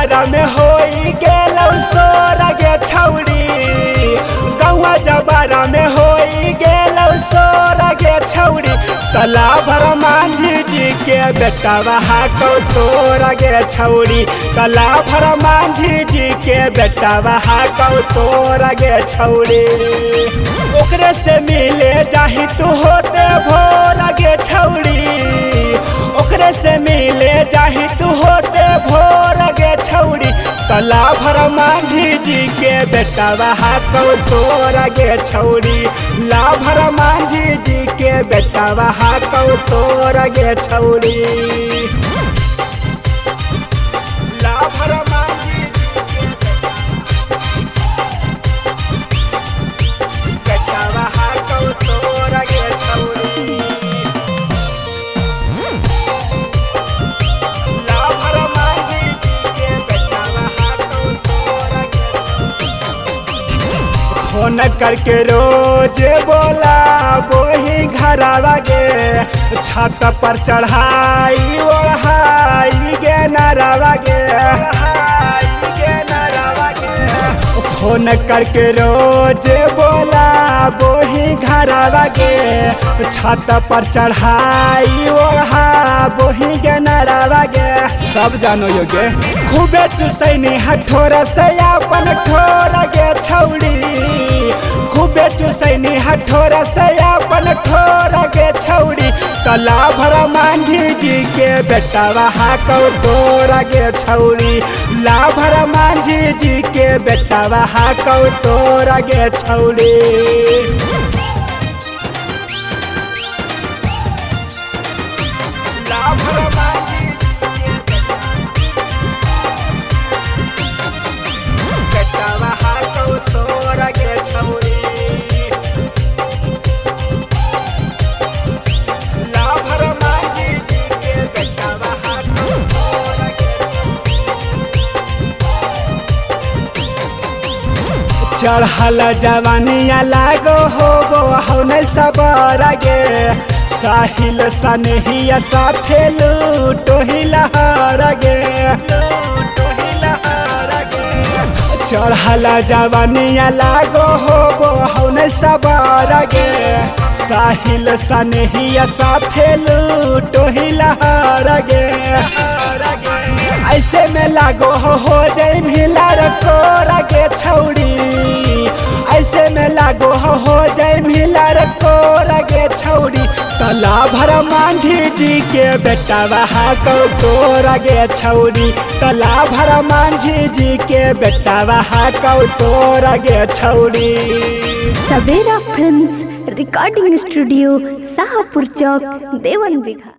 जबारा में होई गेलौ सोर गे छौड़ी, गौवा जबारा में होई गेलौ सोर गे छौड़ी। तला भर मांझी जी के बेटावा हाकौ तोर गे छौड़ी, तला भर मांझी जी के बेटावा हाकौ तोर गे छौड़ी। ओकरे से मिले जाहि तू होते भोर गे छौड़ी, ओकरे से मिले जाहि तू होते भोर गे छौड़ी। तला भर मांझी जी के बेटावा हाकौ तोर गे छौड़ी, ला भर मांझी जी के बेटावा हाकौ तोर गे छौड़ी। ला भर मांझी जी के बेटावा हाकौ तोर गे छौड़ी। फोन करके रोज बोला वही घरवा गे, छत पर चढ़ाई ओढ़ाई गे नरवा गे, फोन करके रोज बोला वही घरवा गे, छत पर चढ़ाई ओढ़ा वही गे नरवा गे। सब जानो यो गे खूबे चुसैनी हठोर से अपन ठोर गे छौड़ी, खूबे चुसैनी हठोर से अपन ठोर गे छौड़ी। तला भर मांझी जी के बेटावा हाकौ तोर गे छौड़ी, ला भर मांझी जी के बेटावा हाकौ तोर गे छौड़ी। ला भर मांझी बेटावा हाकौ तोर गे छौड़ी। चढ़ल जवानिया लागो होगो हौने सबर गे, साहिल सनहिया साथे लूटो ही लहर गे, चढ़ल जवानिया लागो होगो हौने सबर गे, साहिल सनहिया साथे लूटो ही लहर गे। ऐसे में लागो हो जाए मिलार कोर गे छौड़ी, ऐसे में लागो हो जाए मिलार कोर गे छौड़ी। तला भर मांझी जी के बेटावा हाकौ तोर गे छौड़ी, तला भर मांझी जी के बेटावा हाकौ तोर गे छौड़ी। सवेरा फिल्म्स रिकॉर्डिंग स्टूडियो, शाहपुर चौक, देवन बिघा।